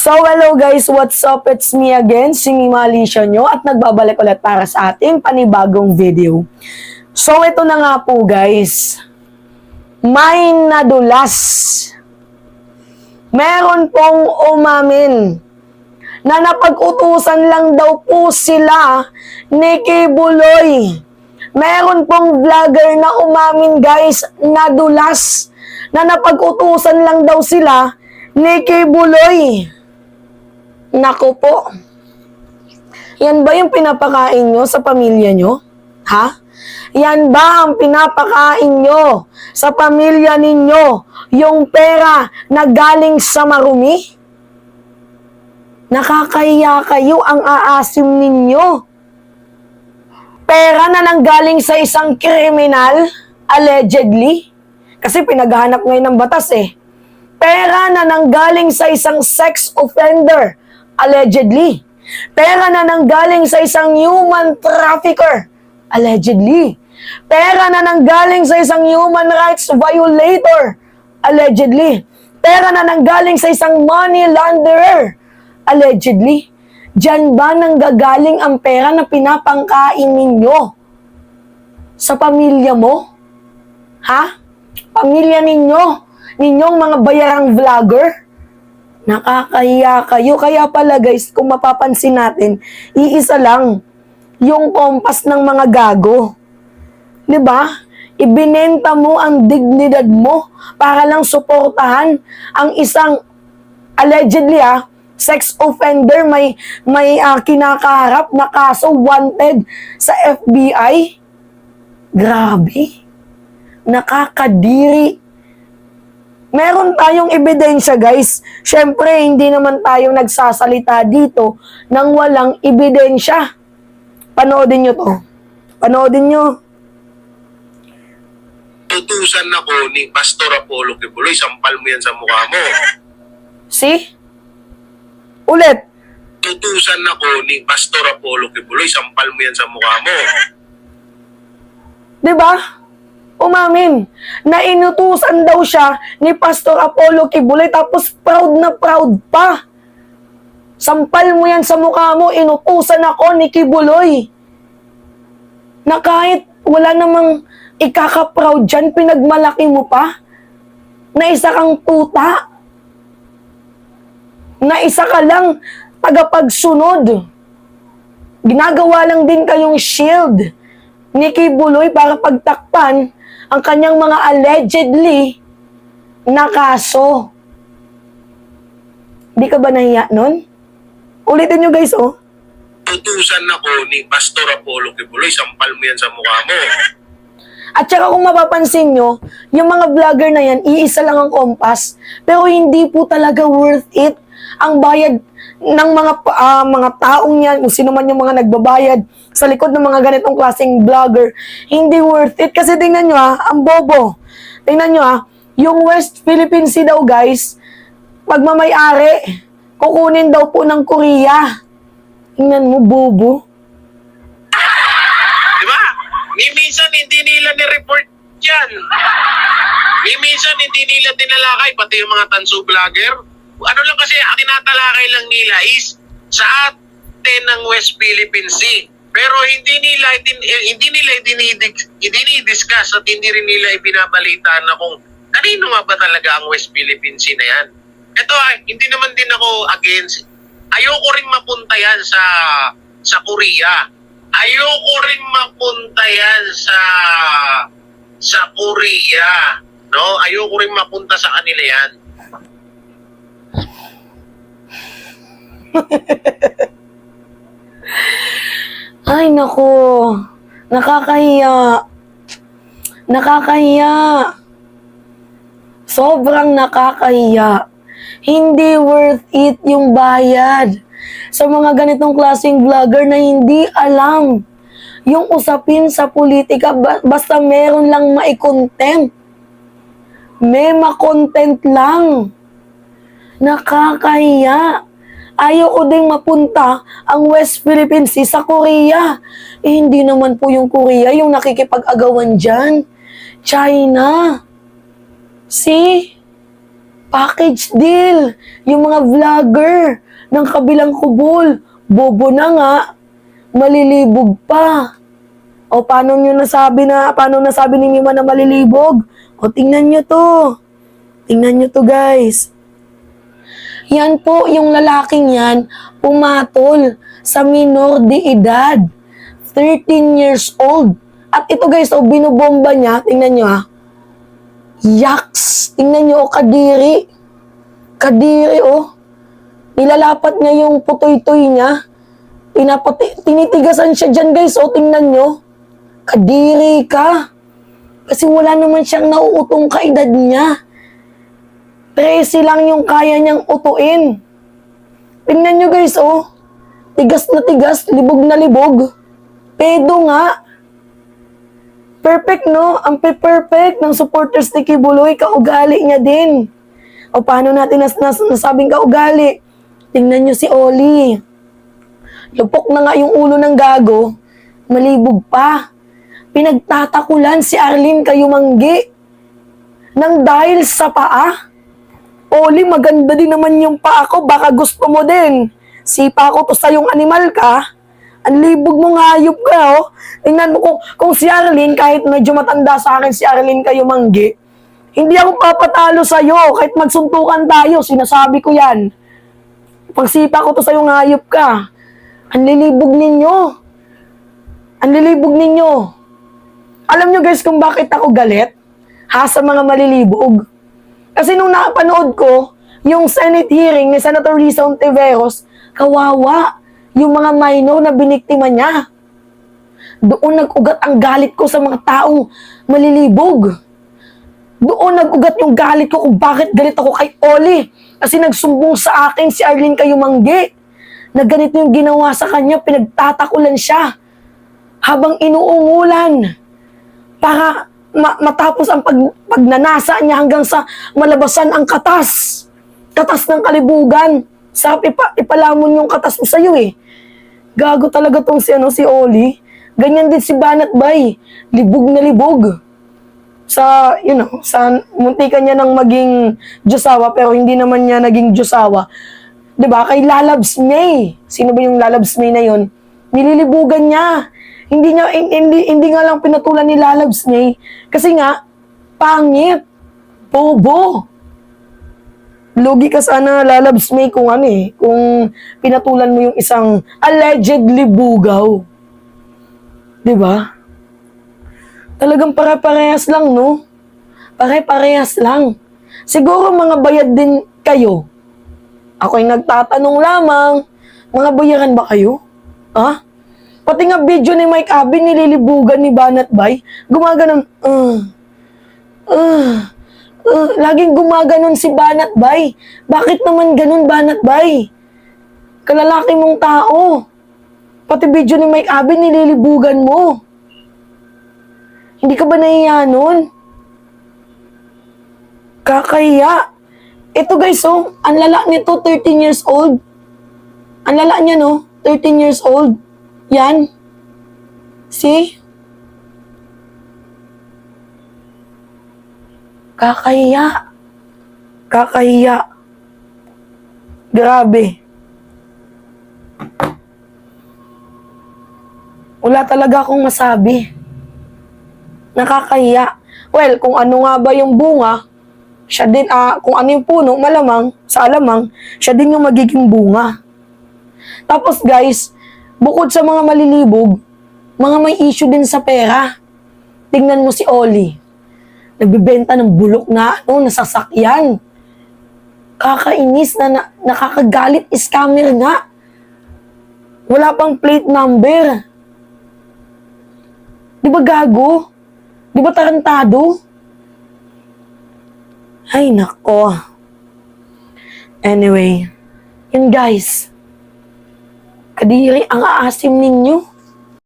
So hello guys, what's up? It's me again, si Mima Alicia nyo at nagbabalik ulit para sa ating panibagong video. So ito na nga po guys, may nadulas. Meron pong umamin na napag-utusan lang daw po sila ni Kibuloy. Meron pong vlogger na umamin guys, nadulas, na napag-utusan lang daw sila ni Kibuloy. Naku po. Yan ba yung pinapakain nyo sa pamilya nyo? Ha? Yan ba ang pinapakain nyo sa pamilya ninyo? Yung pera na galing sa marumi? Nakakahiya kayo, ang aasim ninyo. Pera na nanggaling sa isang kriminal, allegedly. Kasi pinaghahanap ngayon ng batas eh. Pera na nanggaling sa isang sex offender, allegedly. Pera na nanggaling sa isang human trafficker, allegedly. Pera na nanggaling sa isang human rights violator, allegedly. Pera na nanggaling sa isang money launderer, allegedly. Diyan ba nanggagaling ang pera na pinapangkain ninyo sa pamilya mo? Ha? Pamilya ninyo? Ninyong mga bayarang vlogger? Nakakahiya kayo. Kaya pala guys, kung mapapansin natin, iisa lang yung kompas ng mga gago. 'Di ba? Ibinenta mo ang dignidad mo para lang suportahan ang isang allegedly sex offender, may kinakaharap na kaso, wanted sa FBI. Grabe. Nakakadiri. Meron tayong ebidensya guys. Syempre, hindi naman tayo nagsasalita dito nang walang ebidensya. Panoodin nyo to. Panoodin nyo. Tutusan ako ni Pastor Apollo Kibuloy, sampal mo yan sa mukha mo. See? Ulit. Tutusan ako ni Pastor Apollo Kibuloy, sampal mo yan sa mukha mo. Diba? Umamin na inutusan daw siya ni Pastor Apollo Kibuloy, tapos proud na proud pa. Sampal mo yan sa mukha mo, inutusan ako ni Kibuloy. Na kahit wala namang ikaka-proud dyan, pinagmalaki mo pa. Na isa kang tuta. Na isa ka lang tagapagsunod. Ginagawa lang din kayong shield ni Kibuloy para pagtakpan ang kanyang mga allegedly na kaso. Di ka ba nahiya nun? Ulitin nyo guys, oh. Tutusan ako ni Pastor Apollo Kibuloy, sampal mo yan sa mukha mo. At saka kung mapapansin nyo, yung mga vlogger na yan, iisa lang ang kompas, pero hindi po talaga worth it ang bayad ng mga taong yan, kung sino man yung mga nagbabayad sa likod ng mga ganitong klaseng vlogger. Hindi worth it. Kasi tingnan nyo ang bobo. Tingnan nyo yung West Philippine Sea daw guys, pagmamayari, kukunin daw po ng Korea. Tingnan mo, bobo. Diba? Minsan hindi nila ni-report yan. Minsan hindi nila tinalakay, pati yung mga tanso vlogger. Ano lang kasi, ang tinatalakay lang nila is sa atin ng West Philippine Sea. Pero hindi nila dinidiscuss at hindi rin nila ibinabalita na kung kanino nga ba talaga ang West Philippine Sea na yan. Ito hindi naman din ako against. Ayoko rin mapunta yan sa Korea. Ayoko rin mapunta yan sa Korea. No? Ayoko rin mapunta sa kanila yan. Ay, naku. Nakakahiya. Nakakahiya. Sobrang nakakahiya. Hindi worth it yung bayad sa mga ganitong klaseng vlogger na hindi alam yung usapin sa politika. Basta meron lang mai-content. May ma-content lang. Nakakahiya. Ayoko ding mapunta ang West Philippine Sea sa Korea. Hindi naman po yung Korea yung nakikipag-agawan dyan. China. See? Package deal. Yung mga vlogger ng kabilang kubol. Bobo na nga. Malilibog pa. O paano nasabi ni Mima na malilibog? O tingnan nyo to. Tingnan nyo to guys. Yan po yung lalaking yan pumatol sa minor de edad. 13 years old. At ito guys, binubomba niya. Tingnan nyo ha. Yaks! Tingnan nyo, kadiri. Kadiri, Nilalapat niya yung putoy-toy niya. Tinitigasan siya dyan, guys. Tingnan nyo. Kadiri ka. Kasi wala naman siyang nauutong kaedad niya. 13 lang yung kaya niyang utuin. Tingnan nyo, guys, Tigas na tigas, libog na libog. Pedo nga. Perfect, no? Ang perfect ng supporters ni Kibuloy, kaugali niya din. O paano natin nasabing kaugali? Tingnan nyo si Oli. Lupok na nga yung ulo ng gago, malibog pa. Pinagtatakulan si Arlene Kayumanggi nang dahil sa paa. Oli, maganda din naman yung paa ko, baka gusto mo din. Sipa ko to sa yung animal ka. Ang libog mo hayop ka, Tingnan mo kung si Arlene, kahit medyo matanda sa akin si Arlene Kayumanggi, hindi ako papatalo sa'yo, kahit magsuntukan tayo, sinasabi ko yan. Pagsipa ko to sa'yo hayop ka. Ang lilibog ninyo. Ang lilibog ninyo. Alam nyo guys kung bakit ako galit? Sa mga malilibog. Kasi nung napanood ko, yung Senate hearing ni Senator Risa Ontiveros, kawawa. Yung mga minor na biniktima niya. Doon nag-ugat ang galit ko sa mga taong malilibog. Doon nag-ugat yung galit ko kung bakit galit ako kay Oli. Kasi nagsumbong sa akin si Arlene Kayumanggi. Na ganito yung ginawa sa kanya, pinagtatakulan siya. Habang inuungulan. Para matapos ang pagnanasa niya hanggang sa malabasan ang katas. Katas ng kalibugan. Sabi ipalamon yung katas mo sa'yo Gago talaga tong si Oli. Ganyan din si Banat Bay. Libog na libog. Sa muntikan niya ng maging Diyosawa, pero hindi naman niya naging Diyosawa. Diba? Kay Lalabs May. Sino ba yung Lalabs May na yon? Nililibugan niya. Hindi nga lang pinatulan ni Lalabs May. Kasi nga, pangit. Bobo. Lugi ka sana, Lalabs May, kung kung pinatulan mo yung isang allegedly bugaw. Diba? Talagang pare-parehas lang, no? Pare-parehas lang. Siguro mga bayad din kayo. Ako'y nagtatanong lamang, mga bayaran ba kayo? Pati nga video ni Mike Abin, nililibugan ni Banat Bay, gumaganon, laging gumaganon si Banat Bay. Bakit naman ganun, Banat Bay? Kalalaki mong tao. Pati video ni Mike Abin, nililibugan mo. Hindi ka ba nahiya nun? Kakaya. Ito guys, ang lala nito, 13 years old. Ang lala niya, 13 years old. Yan. See? Kakahiya. Kakahiya. Grabe. Wala talaga akong masabi. Nakakahiya. Well, kung ano nga ba yung bunga, siya din, kung ano yung puno, malamang, sa alamang, siya din yung magiging bunga. Tapos guys, bukod sa mga malilibog, mga may issue din sa pera. Tingnan mo si Oli. Nagbibenta ng bulok na nasasakyan. Kakainis na nakakagalit, scammer nga. Wala pang plate number. Di ba gago? Di ba tarantado? Ay, nako. Anyway, yun guys. Kadiri ang aasim ninyo.